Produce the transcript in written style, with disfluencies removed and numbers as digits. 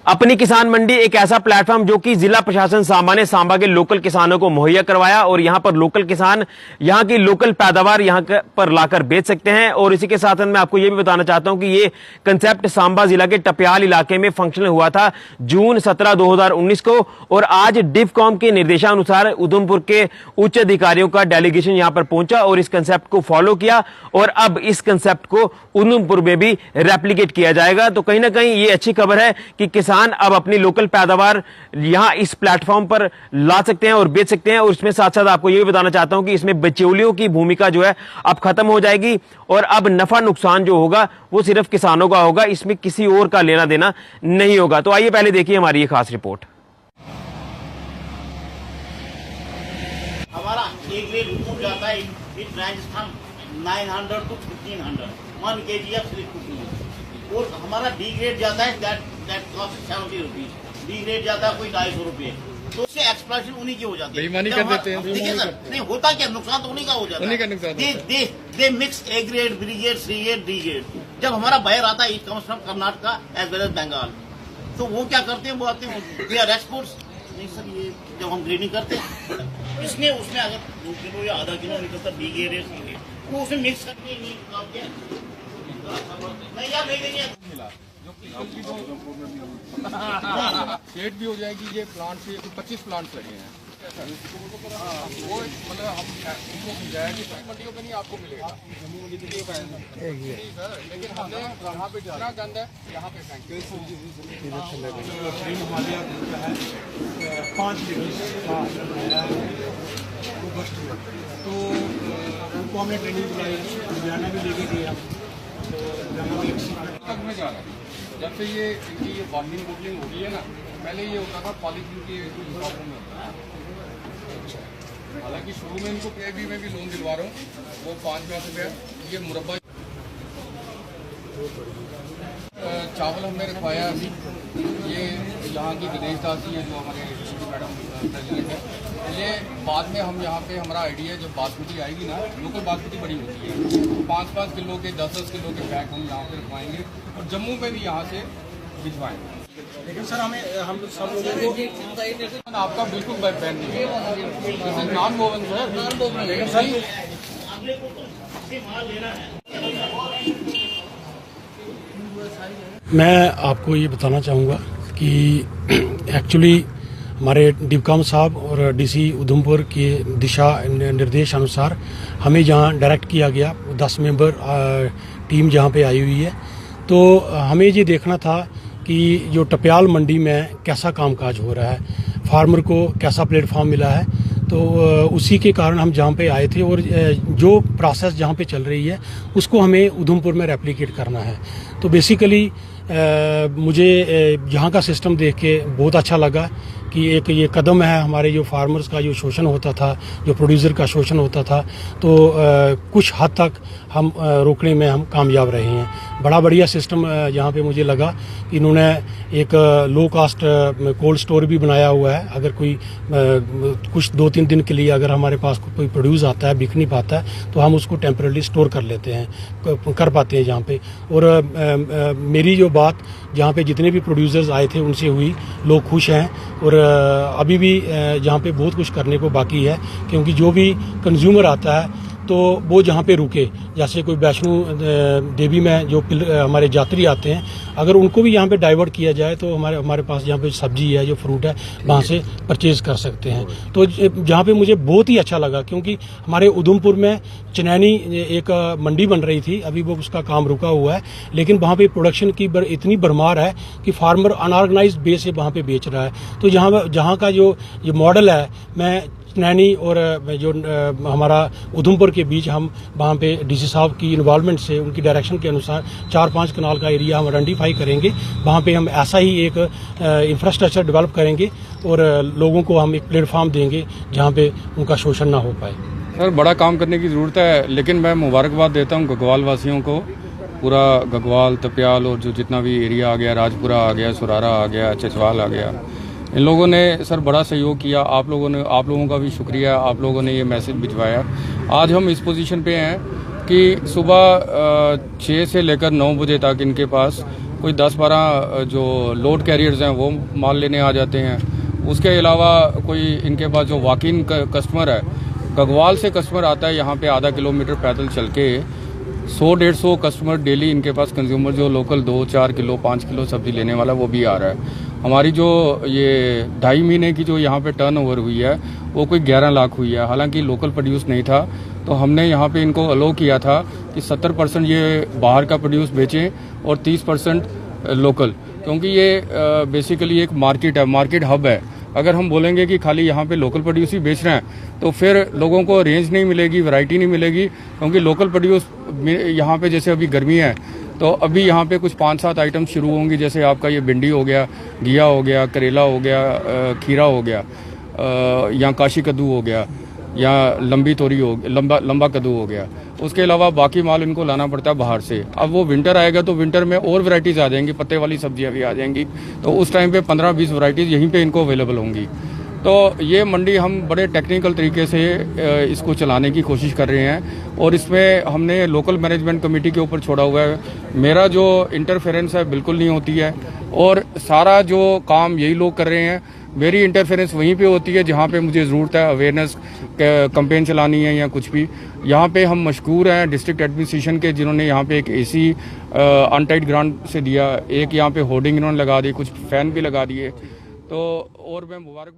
अपनी किसान मंडी एक ऐसा प्लेटफॉर्म जो कि जिला प्रशासन सांबा ने सांबा के लोकल किसानों को मुहैया करवाया और यहां पर लोकल किसान यहां की लोकल पैदावार यहां पर लाकर बेच सकते हैं। और इसी के साथ मैं आपको यह भी बताना चाहता हूं कि ये कंसेप्ट सांबा जिला के टप्याल इलाके में फंक्शनल हुआ था जून 17, 2019 को। और आज डिफकॉम के निर्देशानुसार उधमपुर के उच्च अधिकारियों का डेलीगेशन यहां पर पहुंचा और इस कंसेप्ट को फॉलो किया और अब इस कंसेप्ट को उधमपुर में भी रेप्लिकेट किया जाएगा। तो कहीं ना कहीं ये अच्छी खबर है कि किसान अब अपनी लोकल पैदावार यहां इस प्लेटफॉर्म पर ला सकते हैं और बेच सकते हैं। और इसमें साथ साथ आपको यह भी बताना चाहता हूं कि इसमें बिचौलियों की भूमिका जो है अब खत्म हो जाएगी और अब नफा नुकसान जो होगा वो सिर्फ किसानों का होगा, इसमें किसी और का लेना देना नहीं होगा। तो आइए पहले देखिए हमारी ये खास रिपोर्ट। हमारा एक ग्रेड ऊपर जाता है in Rajasthan 900 to 1500 1 kg of slip cooking. और हमारा डी ग्रेड जाता है that cost 70 rupees. D grade जाता है कोई 250 रुपये। तो उससे एक्सप्लॉइटेशन उन्हीं की हो जाती है, बेईमानी कर देते हैं। देखिए सर, नहीं होता क्या, नुकसान तो उन्हीं का हो जाता है। They mix A grade, B grade, C grade, D grade. जब हमारा बायर आता है, it comes from Karnataka as well as Bengal, तो वो क्या करते हैं, वो आते हैं दे आर एक्सपोर्ट्स। नहीं सर, ये जब हम ग्रेडिंग करते हैं इसमें उसमें अगर 2 किलो या आधा किलो निकलता बी ग्रेड है, सी ग्रेड, वो उसमें मिक्स करके नहीं यार नहीं देंगे सेट भी हो जाएगी। ये प्लांट से 25 प्लांट्स लगे हैं। वो मतलब हम उनको समझाया कि मंडियों में नहीं आपको मिलेगा, लेकिन हमने यहाँ पे जितना गंद है यहाँ पे फेंक। तो उनको हमने ट्रेनिंग दिलाई, लुधियाना भी लेके गए। में जा रहा है जब से ये इनकी ये बॉन्डिंग बुकलिंग हो गई है ना, पहले ये होता था पॉलीथीन की प्रॉब्लम में होता है। हालांकि शुरू में इनको केबी में भी लोन दिलवा रहा हूँ, वो 5 लाख रुपया। ये मुरब्बा चावल हमने रखवाया, ये यहाँ की विदेश दासी है जो हमारे मैडम प्रेसिडेंट है। ये बाद में हम यहाँ पे हमारा आइडिया है, जब बासमती आएगी ना, लोकल बासमती बड़ी होती है, 5-5 किलो के 10-10 किलो के बैग हम यहाँ पे रखवाएंगे और जम्मू में भी यहाँ से भिजवाएंगे। लेकिन सर हम सब लोगों को आपका बिल्कुल बैन नहीं है, नॉन वोवन सर, लेकिन सही मैं आपको ये बताना चाहूँगा कि एक्चुअली हमारे डिफकॉम साहब और डीसी उधमपुर के दिशा निर्देश अनुसार हमें जहाँ डायरेक्ट किया गया, 10 मेंबर टीम जहाँ पे आई हुई है, तो हमें ये देखना था कि जो टप्याल मंडी में कैसा कामकाज हो रहा है, फार्मर को कैसा प्लेटफॉर्म मिला है। तो उसी के कारण हम जहाँ पे आए थे और जो प्रोसेस जहाँ पे चल रही है उसको हमें उधमपुर में रेप्लिकेट करना है। तो बेसिकली मुझे यहाँ का सिस्टम देख के बहुत अच्छा लगा कि एक ये कदम है, हमारे जो फार्मर्स का जो शोषण होता था, जो प्रोड्यूसर का शोषण होता था, तो कुछ हद तक हम रोकने में हम कामयाब रहे हैं। बड़ा बढ़िया सिस्टम यहाँ पे मुझे लगा कि इन्होंने एक लो कास्ट कोल्ड स्टोर भी बनाया हुआ है। अगर कोई कुछ 2-3 दिन के लिए अगर हमारे पास कोई प्रोड्यूस आता है, बिक नहीं पाता है, तो हम उसको टेम्परेली स्टोर कर लेते हैं, कर पाते हैं जहाँ पे। और मेरी जो बात जहाँ पे जितने भी प्रोड्यूसर्स आए थे उनसे हुई, लोग खुश हैं। और अभी भी जहाँ पे बहुत कुछ करने को बाकी है, क्योंकि जो भी कंज्यूमर आता है तो वो जहाँ पे रुके, जैसे कोई वैष्णो देवी में जो हमारे यात्री आते हैं, अगर उनको भी यहाँ पे डाइवर्ट किया जाए तो हमारे पास जहाँ पे सब्जी है, जो फ्रूट है, वहाँ से परचेज कर सकते हैं। तो जहाँ पे मुझे बहुत ही अच्छा लगा, क्योंकि हमारे उधमपुर में चनैनी एक मंडी बन रही थी, अभी वो उसका काम रुका हुआ है, लेकिन वहाँ पे प्रोडक्शन की इतनी भरमार है कि फार्मर अनऑर्गेनाइज बेस से वहाँ पे बेच रहा है। तो जहाँ का जो ये मॉडल है, मैं चनैनी और जो हमारा उधमपुर के बीच हम वहाँ पे डीसी साहब की इन्वॉल्वमेंट से, उनकी डायरेक्शन के अनुसार 4-5 कनाल का एरिया हम आइडेंटिफाई करेंगे। वहाँ पे हम ऐसा ही एक इंफ्रास्ट्रक्चर डेवलप करेंगे और लोगों को हम एक प्लेटफॉर्म देंगे जहाँ पे उनका शोषण ना हो पाए। सर, बड़ा काम करने की ज़रूरत है, लेकिन मैं मुबारकबाद देता हूँ गगवाल वासियों को, पूरा गगवाल, तप्याल और जो जितना भी एरिया आ गया, राजपुरा आ गया, सुरारा आ गया, चचवाल आ गया, इन लोगों ने सर बड़ा सहयोग किया। आप लोगों का भी शुक्रिया, आप लोगों ने ये मैसेज भिजवाया। आज हम इस पोजीशन पे हैं कि सुबह 6 से लेकर 9 बजे तक इनके पास कोई 10-12 जो लोड कैरियर्स हैं वो माल लेने आ जाते हैं। उसके अलावा कोई इनके पास जो वॉक इन कस्टमर है, गगवाल से कस्टमर आता है यहाँ पे आधा किलोमीटर पैदल चल के, 100-150 कस्टमर डेली इनके पास कंज्यूमर जो लोकल 2-4 किलो 5 किलो सब्जी लेने वाला वो भी आ रहा है। हमारी जो ये 2.5 महीने की जो यहाँ पे टर्नओवर हुई है वो कोई 11 लाख हुई है। हालांकि लोकल प्रोड्यूस नहीं था, तो हमने यहाँ पे इनको अलो किया था कि 70% ये बाहर का प्रोड्यूस बेचें और 30% लोकल, क्योंकि ये बेसिकली एक मार्केट है, मार्केट हब है। अगर हम बोलेंगे कि खाली यहाँ पे लोकल प्रोड्यूस ही बेच रहे हैं तो फिर लोगों को रेंज नहीं मिलेगी, वैरायटी नहीं मिलेगी, क्योंकि लोकल प्रोड्यूस यहाँ पे जैसे अभी गर्मी है तो अभी यहाँ पे कुछ 5-7 आइटम शुरू होंगी, जैसे आपका ये भिंडी हो गया, घिया हो गया, करेला हो गया, खीरा हो गया, या काशी कद्दू हो गया, या लंबी तोरी हो, लंबा कद्दू हो गया। उसके अलावा बाकी माल इनको लाना पड़ता है बाहर से। अब वो विंटर आएगा तो विंटर में और वैरायटीज आ जाएंगी, पत्ते वाली सब्जियां भी आ जाएंगी, तो उस टाइम पे 15-20 वैरायटीज यहीं पे इनको अवेलेबल होंगी। तो ये मंडी हम बड़े टेक्निकल तरीके से इसको चलाने की कोशिश कर रहे हैं और इसमें हमने लोकल मैनेजमेंट कमेटी के ऊपर छोड़ा हुआ है। मेरा जो इंटरफेरेंस है बिल्कुल नहीं होती है और सारा जो काम यही लोग कर रहे हैं। मेरी इंटरफेरेंस वहीं पे होती है जहाँ पे मुझे ज़रूरत है, अवेयरनेस कैंपेन चलानी है या कुछ भी। यहाँ पे हम मशकूर हैं डिस्ट्रिक्ट एडमिनिस्ट्रेशन के, जिन्होंने यहाँ पे एक AC अनटाइड ग्रांट से दिया, एक यहाँ पे होर्डिंग इन्होंने लगा दी, कुछ फैन भी लगा दिए। तो और मैं मुबारकबाद